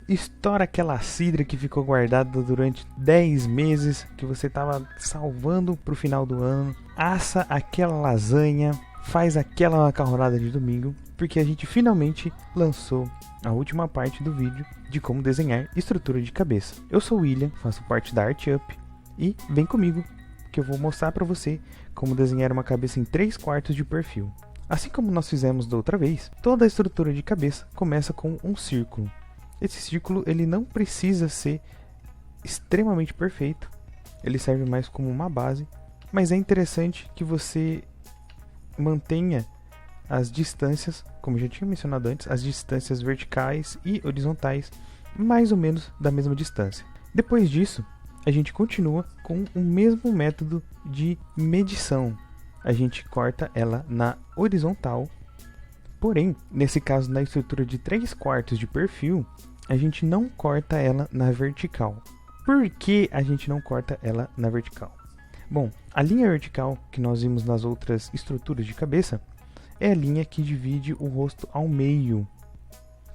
estoura aquela cidra que ficou guardada durante 10 meses, que você estava salvando para o final do ano, assa aquela lasanha, faz aquela macarronada de domingo, porque a gente finalmente lançou a última parte do vídeo de como desenhar estrutura de cabeça. Eu sou o William, faço parte da ArtUp e vem comigo que eu vou mostrar para você como desenhar uma cabeça em 3/4 de perfil. Assim como nós fizemos da outra vez, toda a estrutura de cabeça começa com um círculo. Esse círculo ele não precisa ser extremamente perfeito, ele serve mais como uma base, mas é interessante que você mantenha as distâncias, como eu já tinha mencionado antes, as distâncias verticais e horizontais mais ou menos da mesma distância. Depois disso, a gente continua com o mesmo método de medição. A gente corta ela na horizontal, porém, nesse caso na estrutura de 3/4 de perfil, a gente não corta ela na vertical. Por que a gente não corta ela na vertical? Bom, a linha vertical que nós vimos nas outras estruturas de cabeça é a linha que divide o rosto ao meio.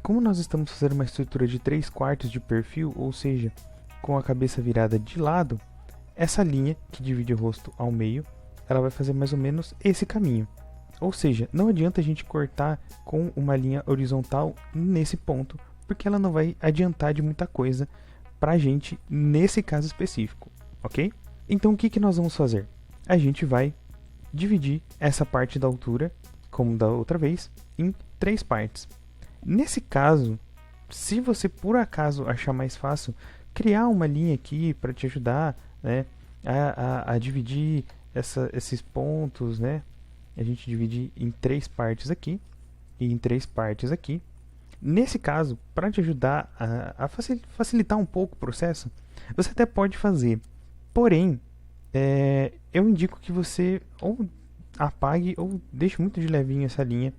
Como nós estamos fazendo uma estrutura de 3/4 de perfil, ou seja, com a cabeça virada de lado, essa linha que divide o rosto ao meio, ela vai fazer mais ou menos esse caminho. Ou seja, não adianta a gente cortar com uma linha horizontal nesse ponto, porque ela não vai adiantar de muita coisa pra gente nesse caso específico, ok? Então o que nós vamos fazer? A gente vai dividir essa parte da altura, como da outra vez, em 3 partes. Nesse caso, se você por acaso achar mais fácil criar uma linha aqui para te ajudar, né, a dividir esses pontos, né? A gente divide em 3 partes aqui e em 3 partes aqui. Nesse caso, para te ajudar a facilitar um pouco o processo, você até pode fazer. Porém, eu indico que você ou apague ou deixe muito de levinho essa linha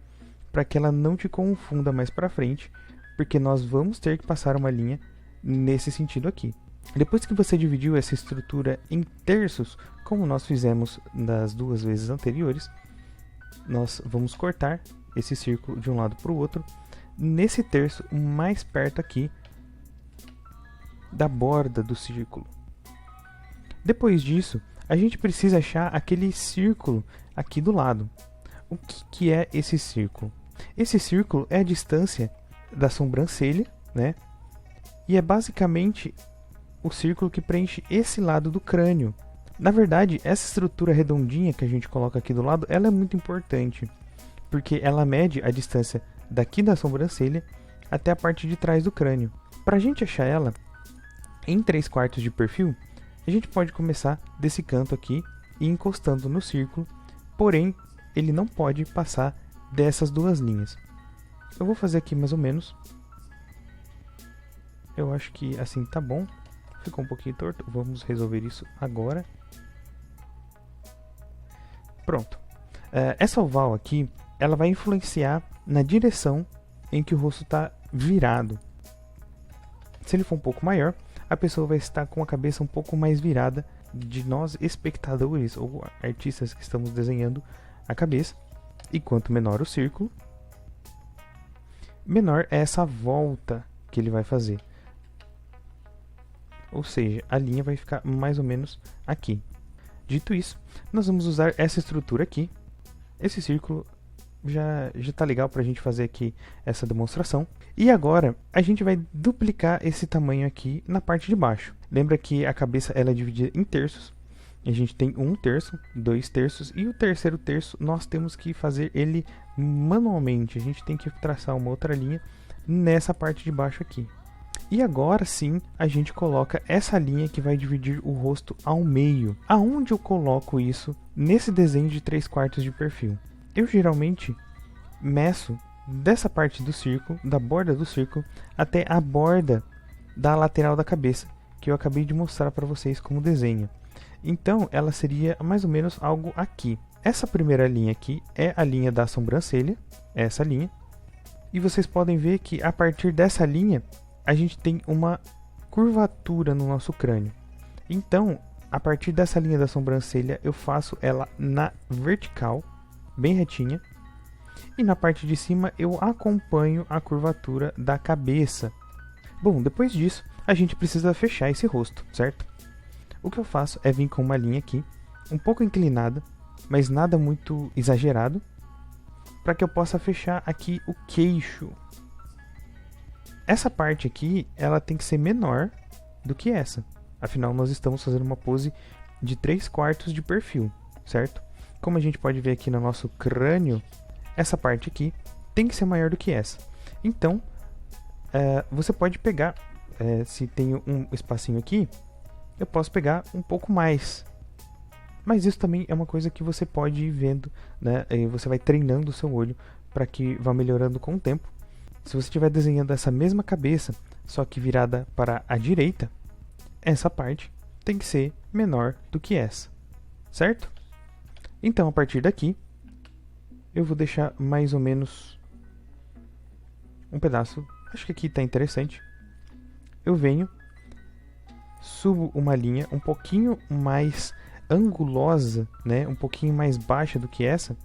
para que ela não te confunda mais para frente, porque nós vamos ter que passar uma linha nesse sentido aqui. Depois que você dividiu essa estrutura em terços, como nós fizemos das 2 vezes anteriores, nós vamos cortar esse círculo de um lado para o outro, nesse terço mais perto aqui da borda do círculo. Depois disso, a gente precisa achar aquele círculo aqui do lado. O que é esse círculo? Esse círculo é a distância da sobrancelha, né? E é basicamente o círculo que preenche esse lado do crânio. Na verdade, essa estrutura redondinha que a gente coloca aqui do lado, ela é muito importante, porque ela mede a distância daqui da sobrancelha até a parte de trás do crânio. Para a gente achar ela em 3/4 de perfil, a gente pode começar desse canto aqui e encostando no círculo, porém ele não pode passar dessas 2 linhas. Eu vou fazer aqui mais ou menos. Eu acho que assim tá bom. Ficou um pouquinho torto. Vamos resolver isso agora. Pronto. Essa oval aqui, ela vai influenciar na direção em que o rosto está virado. Se ele for um pouco maior, a pessoa vai estar com a cabeça um pouco mais virada de nós espectadores ou artistas que estamos desenhando a cabeça. E quanto menor o círculo, menor é essa volta que ele vai fazer. Ou seja, a linha vai ficar mais ou menos aqui. Dito isso, nós vamos usar essa estrutura aqui. Esse círculo já está legal para a gente fazer aqui essa demonstração. E agora, a gente vai duplicar esse tamanho aqui na parte de baixo. Lembra que a cabeça ela é dividida em terços. A gente tem 1/3, 2/3 e o terceiro terço nós temos que fazer ele manualmente. A gente tem que traçar uma outra linha nessa parte de baixo aqui. E agora sim, a gente coloca essa linha que vai dividir o rosto ao meio. Aonde eu coloco isso nesse desenho de 3/4 de perfil? Eu geralmente meço dessa parte do círculo, da borda do círculo, até a borda da lateral da cabeça, que eu acabei de mostrar para vocês como desenho. Então, ela seria mais ou menos algo aqui. Essa primeira linha aqui é a linha da sobrancelha, essa linha. E vocês podem ver que a partir dessa linha, a gente tem uma curvatura no nosso crânio. Então, a partir dessa linha da sobrancelha, eu faço ela na vertical, bem retinha. E na parte de cima, eu acompanho a curvatura da cabeça. Bom, depois disso, a gente precisa fechar esse rosto, certo? O que eu faço é vir com uma linha aqui, um pouco inclinada, mas nada muito exagerado, para que eu possa fechar aqui o queixo. Essa parte aqui, ela tem que ser menor do que essa. Afinal, nós estamos fazendo uma pose de 3/4 de perfil, certo? Como a gente pode ver aqui no nosso crânio, essa parte aqui tem que ser maior do que essa. Então, você pode pegar, se tem um espacinho aqui, eu posso pegar um pouco mais. Mas isso também é uma coisa que você pode ir vendo, né? E você vai treinando o seu olho para que vá melhorando com o tempo. Se você estiver desenhando essa mesma cabeça, só que virada para a direita, essa parte tem que ser menor do que essa, certo? Então, a partir daqui, eu vou deixar mais ou menos um pedaço. Acho que aqui está interessante. Eu venho, subo uma linha um pouquinho mais angulosa, né? Um pouquinho mais baixa do que essa,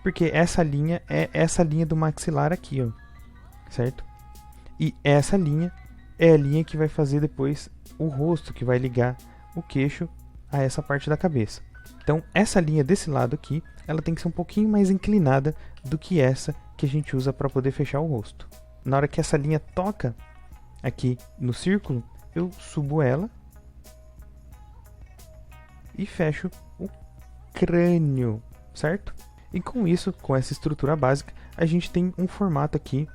porque essa linha é essa linha do maxilar aqui, ó, certo? E essa linha é a linha que vai fazer depois o rosto, que vai ligar o queixo a essa parte da cabeça. Então, essa linha desse lado aqui, ela tem que ser um pouquinho mais inclinada do que essa que a gente usa para poder fechar o rosto. Na hora que essa linha toca aqui no círculo, eu subo ela e fecho o crânio, certo? E com isso, com essa estrutura básica, a gente tem um formato aqui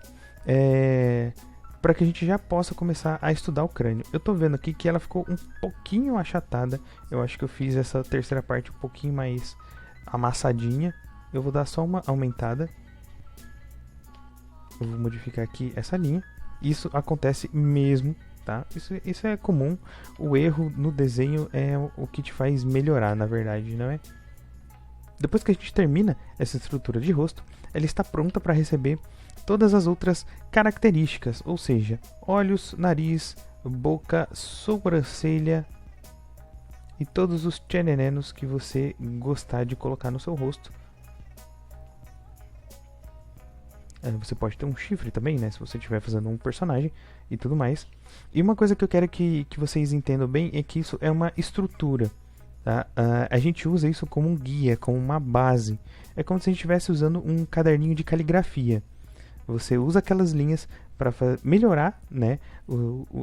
para que a gente já possa começar a estudar o crânio. Eu tô vendo aqui que ela ficou um pouquinho achatada. Eu acho que eu fiz essa terceira parte um pouquinho mais amassadinha. Eu vou dar só uma aumentada. Eu vou modificar aqui essa linha. Isso acontece mesmo, tá? Isso é comum. O erro no desenho é o que te faz melhorar, na verdade, não é? Depois que a gente termina essa estrutura de rosto, ela está pronta para receber todas as outras características, ou seja, olhos, nariz, boca, sobrancelha e todos os tchenenenos que você gostar de colocar no seu rosto. Você pode ter um chifre também, né, se você estiver fazendo um personagem e tudo mais. E uma coisa que eu quero que vocês entendam bem é que isso é uma estrutura. Tá? A gente usa isso como um guia, como uma base. É como se a gente estivesse usando um caderninho de caligrafia. Você usa aquelas linhas para melhorar, né,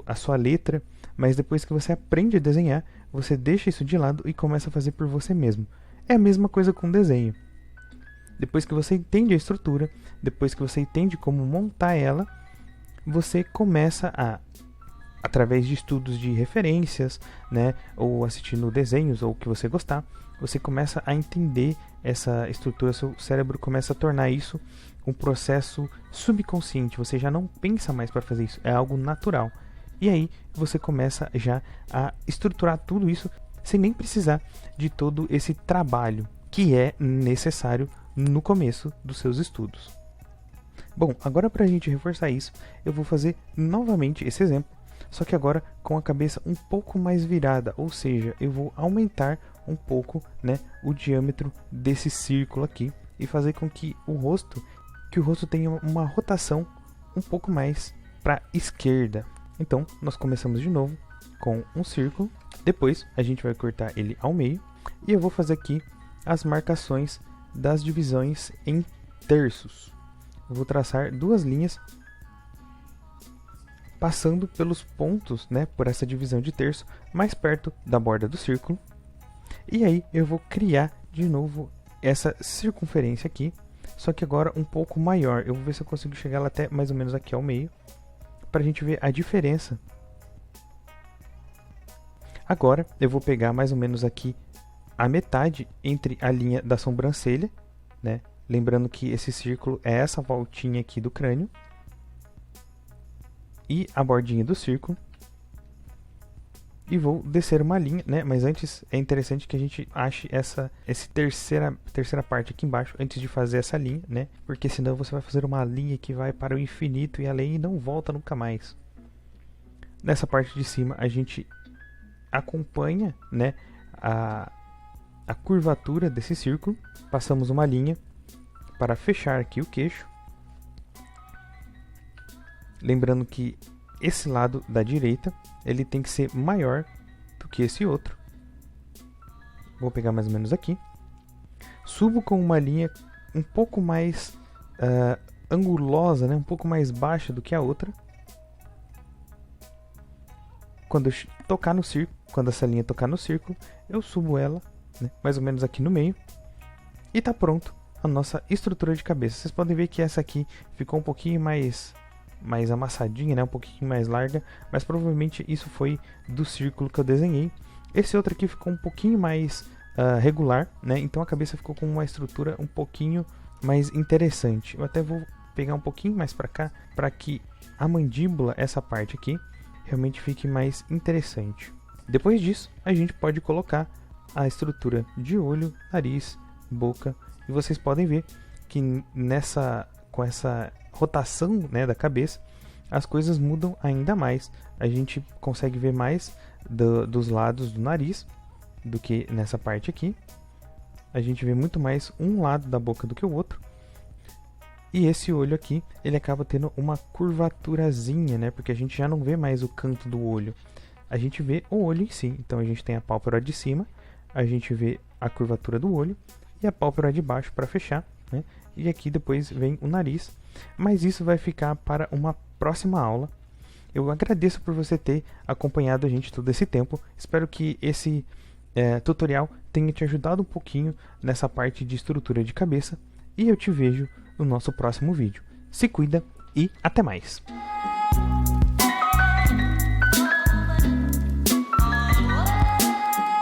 a sua letra, mas depois que você aprende a desenhar, você deixa isso de lado e começa a fazer por você mesmo. É a mesma coisa com desenho. Depois que você entende a estrutura, depois que você entende como montar ela, você começa a, através de estudos de referências, né, ou assistindo desenhos ou o que você gostar, você começa a entender essa estrutura, seu cérebro começa a tornar isso um processo subconsciente, você já não pensa mais para fazer isso, é algo natural. E aí você começa já a estruturar tudo isso sem nem precisar de todo esse trabalho que é necessário no começo dos seus estudos. Bom, agora para a gente reforçar isso, eu vou fazer novamente esse exemplo, só que agora com a cabeça um pouco mais virada, ou seja, eu vou aumentar um pouco, né, o diâmetro desse círculo aqui e fazer com que o rosto tenha uma rotação um pouco mais para a esquerda. Então, nós começamos de novo com um círculo, depois a gente vai cortar ele ao meio e eu vou fazer aqui as marcações das divisões em terços. Eu vou traçar duas linhas passando pelos pontos, né, por essa divisão de terço, mais perto da borda do círculo. E aí eu vou criar de novo essa circunferência aqui, só que agora um pouco maior. Eu vou ver se eu consigo chegar ela até mais ou menos aqui ao meio, para a gente ver a diferença. Agora eu vou pegar mais ou menos aqui a metade entre a linha da sobrancelha, né? Lembrando que esse círculo é essa voltinha aqui do crânio e a bordinha do círculo. E vou descer uma linha, né? Mas antes é interessante que a gente ache essa terceira parte aqui embaixo antes de fazer essa linha, né? Porque senão você vai fazer uma linha que vai para o infinito e além e não volta nunca mais. Nessa parte de cima a gente acompanha, né, a curvatura desse círculo. Passamos uma linha para fechar aqui o queixo. Lembrando que esse lado da direita, ele tem que ser maior do que esse outro. Vou pegar mais ou menos aqui. Subo com uma linha um pouco mais angulosa, né? Um pouco mais baixa do que a outra. Quando eu tocar no círculo, quando essa linha tocar no círculo, eu subo ela, né? Mais ou menos aqui no meio. E tá pronto a nossa estrutura de cabeça. Vocês podem ver que essa aqui ficou um pouquinho mais amassadinha, né? Um pouquinho mais larga, mas provavelmente isso foi do círculo que eu desenhei. Esse outro aqui ficou um pouquinho mais regular, né? Então a cabeça ficou com uma estrutura um pouquinho mais interessante. Eu até vou pegar um pouquinho mais para cá, para que a mandíbula, essa parte aqui, realmente fique mais interessante. Depois disso, a gente pode colocar a estrutura de olho, nariz, boca, e vocês podem ver que com essa rotação, né, da cabeça, as coisas mudam ainda mais. A gente consegue ver mais dos lados do nariz do que nessa parte aqui. A gente vê muito mais um lado da boca do que o outro. E esse olho aqui, ele acaba tendo uma curvaturazinha, né? Porque a gente já não vê mais o canto do olho. A gente vê o olho em si. Então a gente tem a pálpebra de cima, a gente vê a curvatura do olho e a pálpebra de baixo para fechar, né? E aqui depois vem o nariz. Mas isso vai ficar para uma próxima aula. Eu agradeço por você ter acompanhado a gente todo esse tempo. Espero que esse tutorial tenha te ajudado um pouquinho nessa parte de estrutura de cabeça. E eu te vejo no nosso próximo vídeo. Se cuida e até mais!